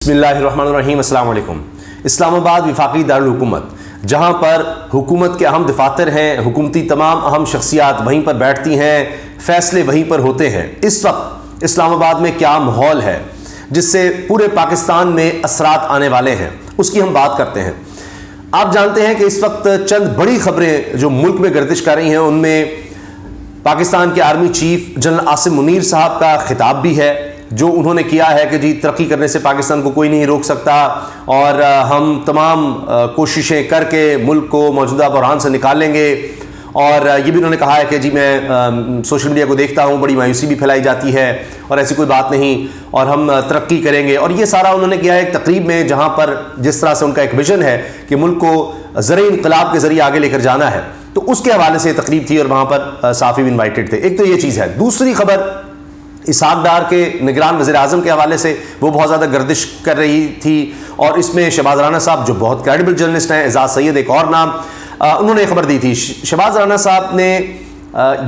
بسم اللہ الرحمن الرحیم. السلام علیکم. اسلام آباد وفاقی دارالحکومت، جہاں پر حکومت کے اہم دفاتر ہیں، حکومتی تمام اہم شخصیات وہیں پر بیٹھتی ہیں، فیصلے وہیں پر ہوتے ہیں. اس وقت اسلام آباد میں کیا ماحول ہے جس سے پورے پاکستان میں اثرات آنے والے ہیں، اس کی ہم بات کرتے ہیں. آپ جانتے ہیں کہ اس وقت چند بڑی خبریں جو ملک میں گردش کر رہی ہیں، ان میں پاکستان کے army chief general Asim Munir صاحب کا خطاب بھی ہے، جو انہوں نے کیا ہے کہ جی ترقی کرنے سے پاکستان کو کوئی نہیں روک سکتا، اور ہم تمام کوششیں کر کے ملک کو موجودہ بحران سے نکال لیں گے. اور یہ بھی انہوں نے کہا ہے کہ جی میں سوشل میڈیا کو دیکھتا ہوں، بڑی مایوسی بھی پھیلائی جاتی ہے اور ایسی کوئی بات نہیں، اور ہم ترقی کریں گے. اور یہ سارا انہوں نے کیا ہے ایک تقریب میں، جہاں پر جس طرح سے ان کا ایک ویژن ہے کہ ملک کو زرعی انقلاب کے ذریعے آگے لے کر جانا ہے، تو اس کے حوالے سے تقریب تھی اور وہاں پر صحافی بھی انوائٹڈ تھے. ایک تو یہ چیز ہے. دوسری خبر اسحاق ڈار کے نگران وزیر اعظم کے حوالے سے، وہ بہت زیادہ گردش کر رہی تھی، اور اس میں شہباز رانا صاحب جو بہت کریڈیبل جرنلسٹ ہیں، اعزاز سید ایک اور نام، انہوں نے خبر دی تھی. شہباز رانا صاحب نے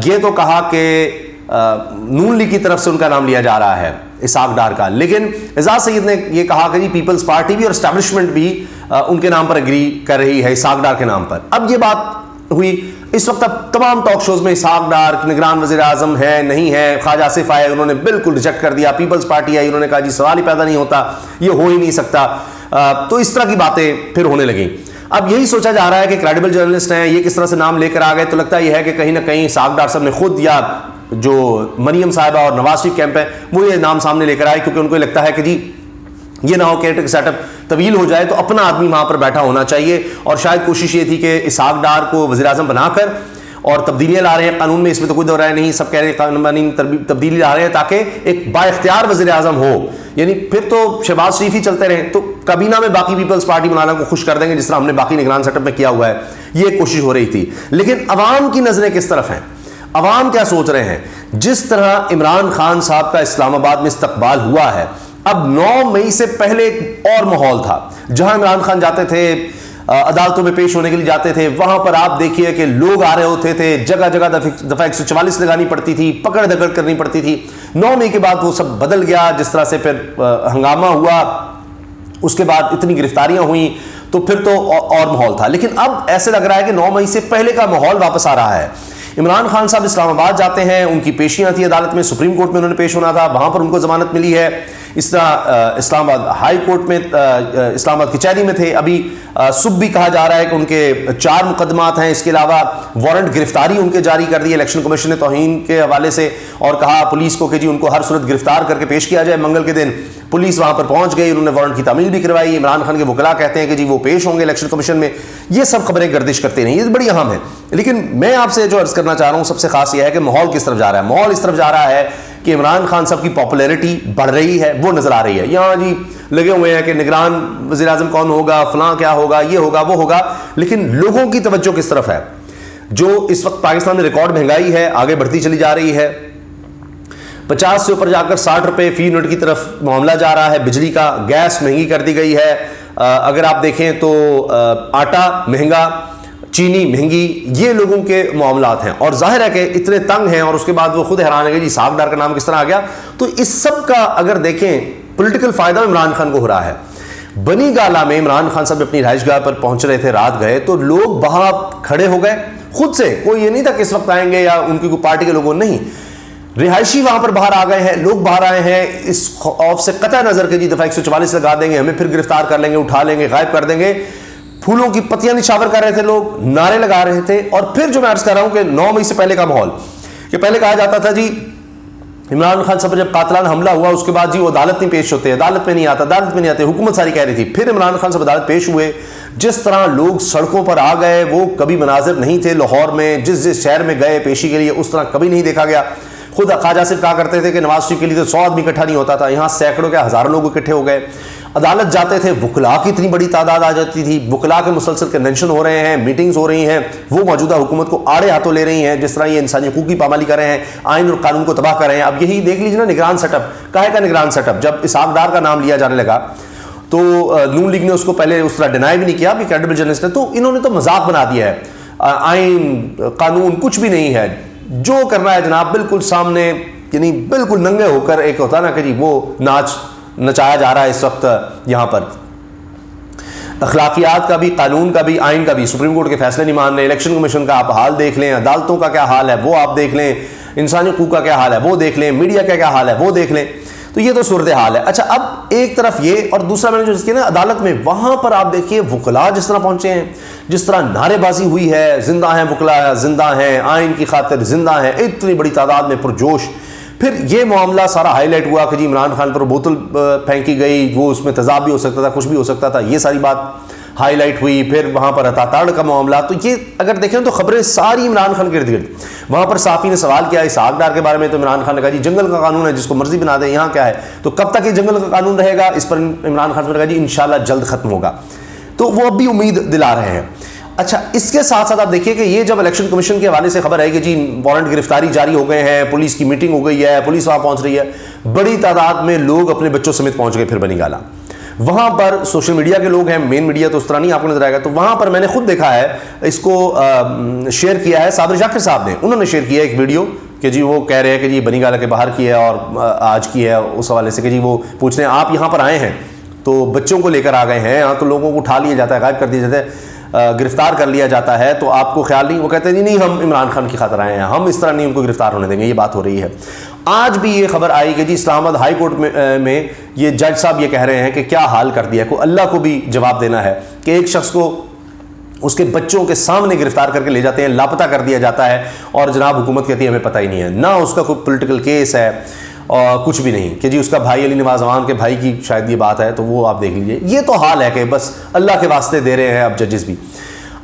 یہ تو کہا کہ نون لیگ کی طرف سے ان کا نام لیا جا رہا ہے اسحاق ڈار کا، لیکن اعزاز سید نے یہ کہا کہ جی پیپلز پارٹی بھی اور اسٹیبلشمنٹ بھی ان کے نام پر اگری کر رہی ہے اسحاق ڈار کے نام پر. اب یہ بات ہوئی اس وقت، اب تمام ٹاک شوز میں اسحاق ڈار نگران وزیر اعظم ہے نہیں ہے. خواجہ آصف آئے، انہوں نے بالکل ریجیکٹ کر دیا. پیپلز پارٹی آئی، انہوں نے کہا جی سوال ہی پیدا نہیں ہوتا، یہ ہو ہی نہیں سکتا. تو اس طرح کی باتیں پھر ہونے لگیں. اب یہی سوچا جا رہا ہے کہ کریڈیبل جرنلسٹ ہیں، یہ کس طرح سے نام لے کر آ گئے. تو لگتا یہ ہے کہ کہیں نہ کہیں اسحاق ڈار صاحب نے خود، یا جو مریم صاحبہ اور نواز شریف کیمپ ہے، وہ یہ نام سامنے لے کر آئے، کیونکہ ان کو لگتا ہے کہ جی یہ نہ ہو کہ سیٹ اپ طویل ہو جائے، تو اپنا آدمی وہاں پر بیٹھا ہونا چاہیے. اور شاید کوشش یہ تھی کہ اسحاق ڈار کو وزیر اعظم بنا کر، اور تبدیلیاں لا رہے ہیں قانون میں، اس میں تو کوئی دو رائے نہیں، سب کہہ رہے ہیں قانون تبدیلی لا رہے ہیں تاکہ ایک با اختیار وزیر اعظم ہو. یعنی پھر تو شہباز شریف ہی چلتے رہیں، تو کابینہ میں باقی پیپلز پارٹی مولانا کو خوش کر دیں گے، جس طرح ہم نے باقی نگران سیٹ اپ میں کیا ہوا ہے. یہ ایک کوشش ہو رہی تھی. لیکن عوام کی نظریں کس طرف ہیں، عوام کیا سوچ رہے ہیں؟ جس طرح عمران خان صاحب کا اسلام آباد میں استقبال ہوا ہے، اب 9 مئی سے پہلے ایک اور ماحول تھا. جہاں عمران خان جاتے تھے، عدالتوں میں پیش ہونے کے لیے جاتے تھے، وہاں پر آپ دیکھیے کہ لوگ آ رہے ہوتے تھے، جگہ جگہ دفعہ 144 لگانی پڑتی تھی، پکڑ دھکڑ کرنی پڑتی تھی. 9 مئی کے بعد وہ سب بدل گیا. جس طرح سے پھر ہنگامہ ہوا، اس کے بعد اتنی گرفتاریاں ہوئیں، تو پھر تو اور ماحول تھا. لیکن اب ایسے لگ رہا ہے کہ 9 مئی سے پہلے کا ماحول واپس آ رہا ہے. عمران خان صاحب اسلام آباد جاتے ہیں، ان کی پیشیاں تھی عدالت میں، سپریم کورٹ میں انہوں نے پیش ہونا تھا، وہاں پر ان کو ضمانت ملی ہے. اس طرح اسلام آباد ہائی کورٹ میں، اسلام آباد کچہری میں تھے. ابھی صبح بھی کہا جا رہا ہے کہ ان کے 4 مقدمات ہیں. اس کے علاوہ وارنٹ گرفتاری ان کے جاری کر دی الیکشن کمیشن نے توہین کے حوالے سے، اور کہا پولیس کو کہ جی ان کو ہر صورت گرفتار کر کے پیش کیا جائے. منگل کے دن پولیس وہاں پر پہنچ گئی، انہوں نے وارنٹ کی تعمیل بھی کروائی. عمران خان کے وکلاء کہتے ہیں کہ جی وہ پیش ہوں گے الیکشن کمیشن میں. یہ سب خبریں گردش کرتے رہیں، یہ بڑی اہم ہیں. لیکن میں آپ سے جو عرض کرنا چاہ رہا ہوں، سب سے خاص یہ ہے کہ ماحول کس طرف جا رہا ہے. ماحول اس طرف جا رہا ہے کہ عمران خان صاحب کی پاپولیرٹی بڑھ رہی ہے، وہ نظر آ رہی ہے. یہاں جی لگے ہوئے ہیں کہ نگران وزیر اعظم کون ہوگا، فلاں کیا ہوگا، یہ ہوگا وہ ہوگا. لیکن لوگوں کی توجہ کس طرف ہے؟ جو اس وقت پاکستان میں ریکارڈ مہنگائی ہے، آگے بڑھتی چلی جا رہی ہے. 50 سے اوپر جا کر 60 روپے فی یونٹ کی طرف معاملہ جا رہا ہے. بجلی کا، گیس مہنگی کر دی گئی ہے. اگر آپ دیکھیں تو آٹا مہنگا، چینی مہنگی، یہ لوگوں کے معاملات ہیں. اور ظاہر ہے کہ اتنے تنگ ہیں، اور اس کے بعد وہ خود حیران ہے کہ جی اسحاق ڈار کا نام کس طرح آ گیا. تو اس سب کا اگر دیکھیں پولیٹیکل فائدہ عمران خان کو ہو رہا ہے. بنی گالا میں عمران خان صاحب اپنی رہائش گاہ پر پہنچ رہے تھے، رات گئے تو لوگ وہاں کھڑے ہو گئے خود سے. کوئی یہ نہیں تھا کہ اس وقت آئیں گے یا ان کی کوئی پارٹی کے لوگوں، نہیں، رہائشی وہاں پر باہر آ گئے ہیں. لوگ باہر آئے ہیں اس خوف سے قطع نظر کے جی دفعہ 144 لگا دیں گے، ہمیں پھر گرفتار کر لیں گے، اٹھا لیں گے، غائب کر دیں گے. پھولوں کی پتیاں نچھاور کر رہے تھے لوگ، نعرے لگا رہے تھے. اور پھر جو میں عرض کر رہا ہوں کہ 9 مئی سے پہلے کا ماحول، کہ پہلے کہا جاتا تھا جی عمران خان صاحب جب قاتلانہ حملہ ہوا اس کے بعد جی وہ عدالت نہیں پیش ہوتے، عدالت میں نہیں آتا، عدالت میں نہیں آتے، حکومت ساری کہہ رہی تھی. پھر عمران خان صاحب عدالت پیش ہوئے، جس طرح لوگ سڑکوں پر آ گئے وہ کبھی مناظر نہیں تھے. لاہور میں جس شہر میں گئے پیشی کے لیے اس طرح کبھی نہیں دیکھا گیا. خود خواجہ آصف کہا کرتے تھے کہ نواز شریف کے لیے تو 100 آدمی اکٹھا نہیں ہوتا تھا، یہاں سینکڑوں کے ہزاروں لوگ اکٹھے ہو گئے. عدالت جاتے تھے، وکلاء کی اتنی بڑی تعداد آ جاتی تھی. وکلاء کے مسلسل کنونشن ہو رہے ہیں، میٹنگز ہو رہی ہیں، وہ موجودہ حکومت کو آڑے ہاتھوں لے رہی ہیں، جس طرح یہ انسانی حقوق کی پامالی کر رہے ہیں، آئین اور قانون کو تباہ کر رہے ہیں. اب یہی دیکھ لیجیے نا نگران سیٹ اپ، کاہے کا نگران سیٹ اپ؟ جب اسحاق ڈار کا نام لیا جانے لگا تو نون لیگ نے اس کو پہلے اس طرح ڈینائی بھی نہیں کیا، بھی کریڈیبل جرنلسٹ نے، تو انہوں نے تو مذاق بنا دیا ہے. آئین قانون کچھ بھی نہیں ہے، جو کرنا ہے جناب بالکل سامنے، یعنی بالکل ننگے ہو کر. ایک ہوتا نا کہ جی وہ ناچ نچایا جا رہا ہے اس وقت یہاں پر. اخلاقیات کا بھی، قانون کا بھی، آئین کا بھی. سپریم کورٹ کے فیصلے نہیں مان رہے، الیکشن کمیشن کا آپ حال دیکھ لیں، عدالتوں کا کیا حال ہے وہ آپ دیکھ لیں، انسانی حقوق کا کیا حال ہے وہ دیکھ لیں، میڈیا کا کیا حال ہے وہ دیکھ لیں. تو یہ تو صورتحال ہے. اچھا اب ایک طرف یہ، اور دوسرا میں نے جو کیا نا عدالت میں، وہاں پر آپ دیکھیے وکلاء جس طرح پہنچے ہیں، جس طرح نعرے بازی ہوئی ہے، زندہ ہیں وکلاء، زندہ ہیں آئین کی خاطر، زندہ ہیں، اتنی بڑی تعداد میں پرجوش. پھر یہ معاملہ سارا ہائی لائٹ ہوا کہ جی عمران خان پر بوتل پھینکی گئی، وہ اس میں تیزاب بھی ہو سکتا تھا، کچھ بھی ہو سکتا تھا، یہ ساری بات ہائی لائٹ ہوئی. پھر وہاں پر اتاتاڑ کا معاملہ. تو یہ اگر دیکھیں تو خبریں ساری عمران خان کے ارد گرد. وہاں پر صحافی نے سوال کیا اسحاق ڈار کے بارے میں، تو عمران خان نے کہا جی جنگل کا قانون ہے، جس کو مرضی بنا دیں، یہاں کیا ہے. تو کب تک یہ جنگل کا قانون رہے گا، اس پر عمران خان نے کہا جی انشاءاللہ جلد ختم ہوگا. تو وہ اب بھی امید دلا رہے ہیں. اچھا اس کے ساتھ ساتھ آپ دیکھیے کہ یہ جب الیکشن کمیشن کے حوالے سے خبر ہے کہ جی وارنٹ گرفتاری جاری ہو گئے ہیں، پولیس کی میٹنگ ہو گئی ہے، پولیس وہاں پہنچ رہی ہے، بڑی تعداد میں لوگ اپنے بچوں سمیت پہنچ گئے پھر بنی گالا. وہاں پر سوشل میڈیا کے لوگ ہیں، مین میڈیا تو اس طرح نہیں آپ کو نظر آئے گا. تو وہاں پر میں نے خود دیکھا ہے، اس کو شیئر کیا ہے صابر شاکر صاحب نے، انہوں نے شیئر کیا ایک ویڈیو کہ جی وہ کہہ رہے ہیں کہ جی بنی گالا کے باہر کی ہے اور آج کی ہے، اس حوالے سے کہ جی وہ پوچھ رہے ہیں آپ یہاں پر آئے ہیں تو بچوں کو لے کر آ گئے ہیں، یہاں تو لوگوں کو اٹھا لیا جاتا ہے، غائب کر دیا جاتا ہے، گرفتار کر لیا جاتا ہے، تو آپ کو خیال نہیں. وہ کہتے ہیں نہیں ہم عمران خان کی خاطر آئے ہیں، ہم اس طرح نہیں ان کو گرفتار ہونے دیں گے. یہ بات ہو رہی ہے. آج بھی یہ خبر آئی کہ جی اسلام آباد ہائی کورٹ میں یہ جج صاحب یہ کہہ رہے ہیں کہ کیا حال کر دیا ہے. اللہ کو بھی جواب دینا ہے کہ ایک شخص کو اس کے بچوں کے سامنے گرفتار کر کے لے جاتے ہیں، لاپتہ کر دیا جاتا ہے، اور جناب حکومت کہتی ہے ہمیں پتہ ہی نہیں ہے، نہ اس کا کوئی پولیٹیکل کیس ہے اور کچھ بھی نہیں، کہ جی اس کا بھائی علی نواز عوان کے بھائی کی شاید یہ بات ہے، تو وہ آپ دیکھ لیجئے. یہ تو حال ہے کہ بس اللہ کے واسطے دے رہے ہیں اب ججز بھی.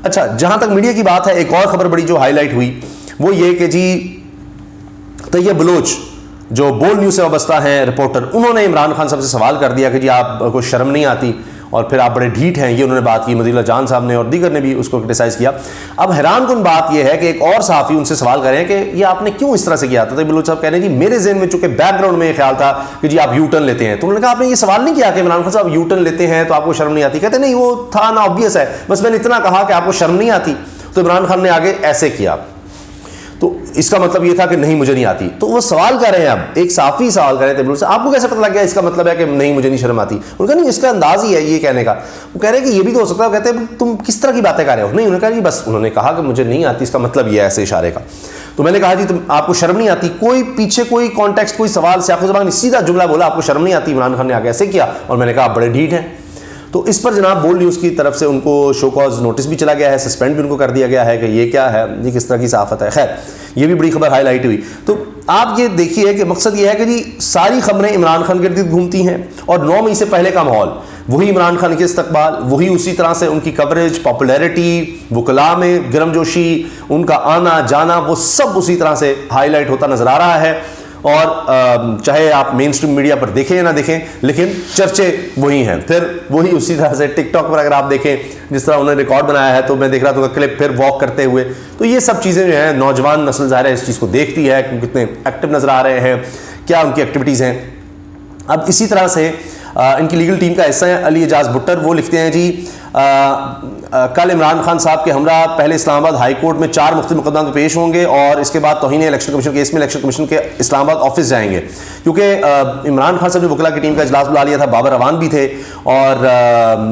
اچھا جہاں تک میڈیا کی بات ہے، ایک اور خبر بڑی جو ہائی لائٹ ہوئی وہ یہ کہ جی طیب بلوچ جو بول نیوز سے وابستہ ہیں رپورٹر، انہوں نے عمران خان صاحب سے سوال کر دیا کہ جی آپ کو شرم نہیں آتی اور پھر آپ بڑے ڈھیٹ ہیں. یہ انہوں نے بات کی، مدیر جان صاحب نے اور دیگر نے بھی اس کو کرٹیسائز کیا. اب حیران کن بات یہ ہے کہ ایک اور صحافی ان سے سوال کر رہے ہیں کہ یہ آپ نے کیوں اس طرح سے کیا تھا. طیب بلوچ صاحب کہہ رہے ہیں جی میرے ذہن میں چونکہ بیک گراؤنڈ میں یہ خیال تھا کہ جی آپ یو ٹرن لیتے ہیں. تو انہوں نے کہا آپ نے یہ سوال نہیں کیا کہ عمران خان صاحب یو ٹرن لیتے ہیں تو آپ کو شرم نہیں آتی. کہتے نہیں وہ تھا نا آبویس ہے، بس میں نے اتنا کہا کہ آپ کو شرم نہیں آتی. تو عمران خان نے آگے ایسے کیا، تو اس کا مطلب یہ تھا کہ نہیں مجھے نہیں آتی. تو وہ سوال کر رہے ہیں، اب ایک صحافی سوال کر رہے تھے، آپ کو کیسے پتہ لگ گیا اس کا مطلب ہے کہ نہیں مجھے نہیں شرم آتی. انہوں نے کہا نہیں اس کا انداز ہی ہے یہ کہنے کا. وہ کہہ رہے ہیں کہ یہ بھی تو ہو سکتا ہے. وہ کہتے ہیں تم کس طرح کی باتیں کر رہے ہو. نہیں انہوں نے کہا جی بس انہوں نے کہا کہ مجھے نہیں آتی، اس کا مطلب یہ ہے ایسے اشارے کا. تو میں نے کہا جی تم آپ کو شرم نہیں آتی، کوئی پیچھے کوئی کانٹیکسٹ کوئی سوال سیاق و زبان سیدھا جملہ بولا آپ کو شرم نہیں آتی. عمران خان نے آگے ایسے کیا اور میں نے کہا آپ بڑے ڈھیٹ ہیں. تو اس پر جناب بول نیوز کی طرف سے ان کو شو کاز نوٹس بھی چلا گیا ہے، سسپینڈ بھی ان کو کر دیا گیا ہے کہ یہ کیا ہے، یہ کس طرح کی صحافت ہے. خیر یہ بھی بڑی خبر ہائی لائٹ ہوئی. تو آپ یہ دیکھیے کہ مقصد یہ ہے کہ جی ساری خبریں عمران خان کے ارد گھومتی ہیں، اور 9 مئی سے پہلے کا ماحول وہی عمران خان کے استقبال، وہی اسی طرح سے ان کی کوریج، پاپولیرٹی، وکلاء میں گرم جوشی، ان کا آنا جانا، وہ سب اسی طرح سے ہائی لائٹ ہوتا نظر آ رہا ہے. اور چاہے آپ مین اسٹریم میڈیا پر دیکھیں یا نہ دیکھیں لیکن چرچے وہی ہیں. پھر وہی اسی طرح سے ٹک ٹاک پر اگر آپ دیکھیں جس طرح انہوں نے ریکارڈ بنایا ہے، تو میں دیکھ رہا تھا کلپ پھر واک کرتے ہوئے. تو یہ سب چیزیں جو ہیں نوجوان نسل ظاہر ہے اس چیز کو دیکھتی ہے کہ کتنے ایکٹیو نظر آ رہے ہیں، کیا ان کی ایکٹیویٹیز ہیں. اب اسی طرح سے ان کی لیگل ٹیم کا حصہ ہے علی اعجاز بٹر، وہ لکھتے ہیں جی کل عمران خان صاحب کے ہمراہ پہلے اسلام آباد ہائی کورٹ میں 4 مختلف مقدمات میں پیش ہوں گے، اور اس کے بعد توہین الیکشن کمیشن کیس میں الیکشن کمیشن کے اسلام آباد آفس جائیں گے. کیونکہ عمران خان صاحب نے وکلاء کی ٹیم کا اجلاس بلا لیا تھا، بابر اعوان بھی تھے، اور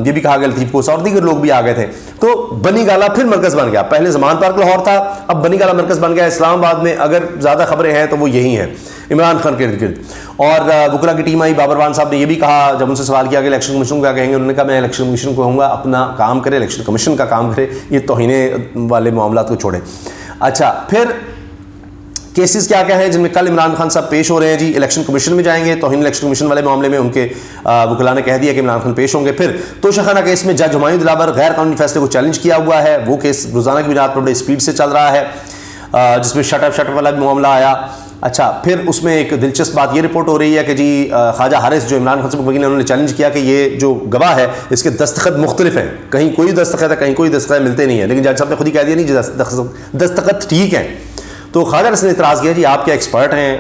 یہ بھی کہا گیا لطیف کوسا اور دیگر لوگ بھی آ گئے تھے. تو بنی گالا پھر مرکز بن گیا. پہلے زمان پارک لاہور تھا، اب بنی گالا مرکز بن گیا. اسلام آباد میں اگر زیادہ خبریں ہیں تو وہ یہی ہیں عمران خان کے ارد گرد. اور وکلاء کی ٹیم آئی، بابر اعوان صاحب نے یہ بھی کہا جب ان سے سوال کیا کہ الیکشن کمیشن کو کیا کہیں گے، انہوں نے کہا میں الیکشن کمیشن کو کہوں گا اپنا کام کرے، الیکشن کمیشن کا کام کرے، یہ توہین والے معاملات کو چھوڑیں. اچھا پھر کیسز کیا کیا ہیں جن میں کل عمران خان صاحب پیش ہو رہے ہیں جی؟ الیکشن کمیشن میں جائیں گے. توہین الیکشن کمیشن والے معاملے میں ان کے وکلاء نے کہہ دیا کہ عمران خان پیش ہوں گے. پھر توشہ خانہ کیس میں جج ہمایوں دلاور غیر قانونی فیصلے کو چیلنج کیا ہوا ہے، وہ کیس روزانہ کی بنیاد پر بڑی اسپیڈ سے چل رہا ہے، جس میں شٹ اپ والا بھی معاملہ آیا. اچھا پھر اس میں ایک دلچسپ بات یہ رپورٹ ہو رہی ہے کہ جی خواجہ حارث جو عمران خان صاحب وکیل ہیں، انہوں نے چیلنج کیا کہ یہ جو گواہ ہے اس کے دستخط مختلف ہیں، کہیں کوئی دستخط ہے کہیں کوئی دستخط ملتے نہیں ہیں. لیکن جج صاحب نے خود ہی کہہ دیا نہیں دستخط ٹھیک ہیں. تو خواجہ حارث نے اعتراض کیا جی آپ کیا ایکسپرٹ ہیں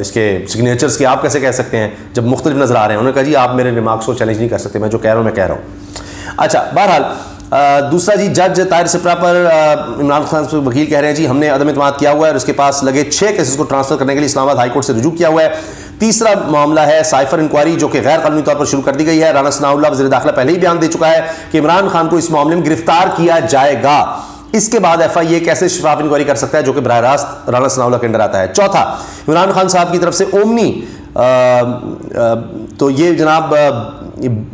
اس کے سگنیچرز کے، آپ کیسے کہہ سکتے ہیں جب مختلف نظر آ رہے ہیں. انہوں نے کہا جی آپ میرے ریمارکس کو چیلنج نہیں کر سکتے، میں جو کہہ رہا ہوں میں کہہ رہا ہوں. اچھا بہرحال دوسرا جی جج طاہر سپرا پر عمران خان سے وکیل کہہ رہے ہیں جی ہم نے عدم اعتماد کیا ہوا ہے اور اس کے پاس لگے 6 کیسز کو ٹرانسفر کرنے کے لیے اسلام آباد ہائی کورٹ سے رجوع کیا ہوا ہے. تیسرا معاملہ ہے سائفر انکوائری جو کہ غیر قانونی طور پر شروع کر دی گئی ہے. رانا ثناء اللہ وزیر داخلہ پہلے ہی بیان دے چکا ہے کہ عمران خان کو اس معاملے میں گرفتار کیا جائے گا. اس کے بعد ایف آئی اے کیسے شفاف انکوائری کر سکتا ہے جو کہ براہ راست رانا ثناء اللہ کے انڈر آتا ہے. چوتھا عمران خان صاحب کی طرف سے اومنی تو یہ جناب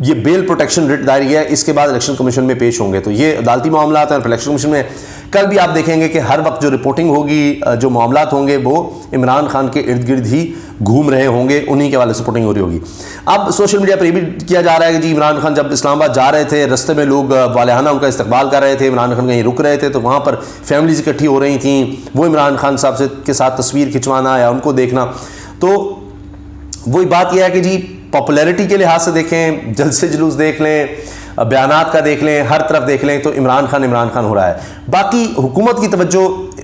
یہ بیل پروٹیکشن رٹ دائری ہے, اس کے بعد الیکشن کمیشن میں پیش ہوں گے. تو یہ عدالتی معاملات ہیں اور الیکشن کمیشن میں کل بھی آپ دیکھیں گے کہ ہر وقت جو رپورٹنگ ہوگی, جو معاملات ہوں گے وہ عمران خان کے ارد گرد ہی گھوم رہے ہوں گے, انہی کے حوالے سے رپورٹنگ ہو رہی ہوگی. اب سوشل میڈیا پر یہ بھی کیا جا رہا ہے کہ جی عمران خان جب اسلام آباد جا رہے تھے رستے میں لوگ والہانہ ان کا استقبال کر رہے تھے, عمران خان کہیں رک رہے تھے تو وہاں پر فیملیز اکٹھی ہو رہی تھیں, وہ عمران خان صاحب کے ساتھ تصویر کھنچوانا یا ان کو دیکھنا. تو وہی بات یہ ہے کہ جی پاپولیرٹی کے لحاظ سے دیکھیں, جلسے جلوس دیکھ لیں, بیانات کا دیکھ لیں, ہر طرف دیکھ لیں تو عمران خان ہو رہا ہے. باقی حکومت کی توجہ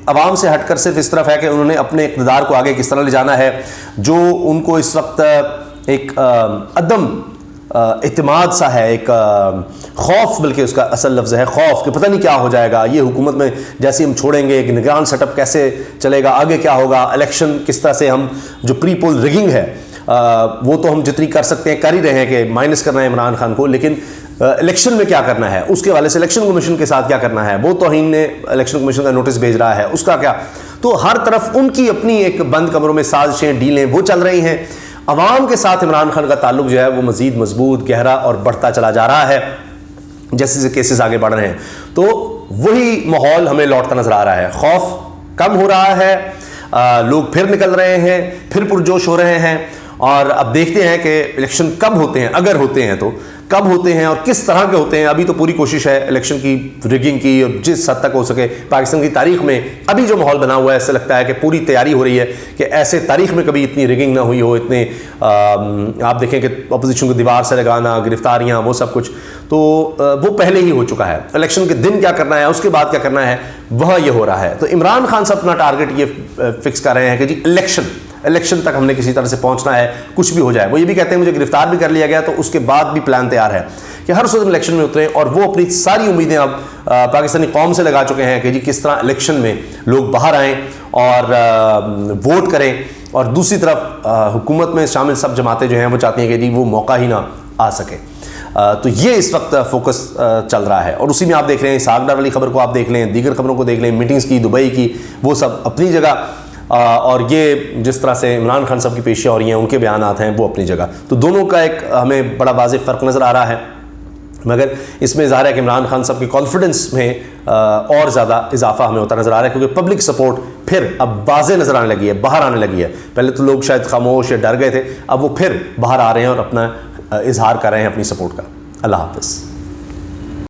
عوام سے ہٹ کر صرف اس طرف ہے کہ انہوں نے اپنے اقتدار کو آگے کس طرح لے جانا ہے. جو ان کو اس وقت ایک عدم اعتماد سا ہے, ایک خوف, بلکہ اس کا اصل لفظ ہے خوف, کہ پتہ نہیں کیا ہو جائے گا, یہ حکومت میں جیسے ہم چھوڑیں گے ایک نگران سیٹ اپ کیسے چلے گا, آگے کیا ہوگا, الیکشن کس طرح سے ہم جو پری پول ریگنگ ہے وہ تو ہم جتنی کر سکتے ہیں کر ہی رہے ہیں کہ مائنس کرنا ہے عمران خان کو, لیکن الیکشن میں کیا کرنا ہے اس کے حوالے سے الیکشن کمیشن کے ساتھ کیا کرنا ہے, وہ توہین نے الیکشن کمیشن کا نوٹس بھیج رہا ہے, اس کا کیا. تو ہر طرف ان کی اپنی ایک بند کمروں میں سازشیں ڈیلیں وہ چل رہی ہیں. عوام کے ساتھ عمران خان کا تعلق جو ہے وہ مزید مضبوط, گہرا اور بڑھتا چلا جا رہا ہے جیسے جیسے کیسز آگے بڑھ رہے ہیں. تو وہی ماحول ہمیں لوٹتا نظر آ رہا ہے, خوف کم ہو رہا ہے, لوگ پھر نکل رہے ہیں, پھر پرجوش ہو رہے ہیں. اور اب دیکھتے ہیں کہ الیکشن کب ہوتے ہیں, اگر ہوتے ہیں تو کب ہوتے ہیں اور کس طرح کے ہوتے ہیں. ابھی تو پوری کوشش ہے الیکشن کی ریگنگ کی, اور جس حد تک ہو سکے پاکستان کی تاریخ میں ابھی جو ماحول بنا ہوا ہے ایسا لگتا ہے کہ پوری تیاری ہو رہی ہے کہ ایسے تاریخ میں کبھی اتنی ریگنگ نہ ہوئی ہو, اتنے آپ دیکھیں کہ اپوزیشن کو دیوار سے لگانا, گرفتاریاں, وہ سب کچھ تو وہ پہلے ہی ہو چکا ہے. الیکشن کے دن کیا کرنا ہے, اس کے بعد کیا کرنا ہے, وہ یہ ہو رہا ہے. تو عمران خان صاحب اپنا ٹارگٹ یہ فکس کر رہے ہیں کہ جی الیکشن تک ہم نے کسی طرح سے پہنچنا ہے, کچھ بھی ہو جائے. وہ یہ بھی کہتے ہیں مجھے گرفتار بھی کر لیا گیا تو اس کے بعد بھی پلان تیار ہے کہ ہر صورت میں الیکشن میں اتریں, اور وہ اپنی ساری امیدیں اب پاکستانی قوم سے لگا چکے ہیں کہ جی کس طرح الیکشن میں لوگ باہر آئیں اور ووٹ کریں. اور دوسری طرف حکومت میں شامل سب جماعتیں جو ہیں وہ چاہتی ہیں کہ جی وہ موقع ہی نہ آ سکے. تو یہ اس وقت فوکس چل رہا ہے, اور اسی میں آپ دیکھ رہے ہیں اسحاق ڈار والی خبر کو آپ دیکھ لیں, دیگر خبروں کو دیکھ لیں, میٹنگز کی دبئی کی, وہ سب اپنی جگہ, اور یہ جس طرح سے عمران خان صاحب کی پیشیاں ہو رہی ہیں, ان کے بیانات ہیں وہ اپنی جگہ. تو دونوں کا ایک ہمیں بڑا واضح فرق نظر آ رہا ہے, مگر اس میں ظاہر ہے کہ عمران خان صاحب کی کانفیڈنس میں اور زیادہ اضافہ ہمیں ہوتا نظر آ رہا ہے, کیونکہ پبلک سپورٹ پھر اب واضح نظر آنے لگی ہے, باہر آنے لگی ہے. پہلے تو لوگ شاید خاموش یا ڈر گئے تھے, اب وہ پھر باہر آ رہے ہیں اور اپنا اظہار کر رہے ہیں اپنی سپورٹ کا. اللہ حافظ.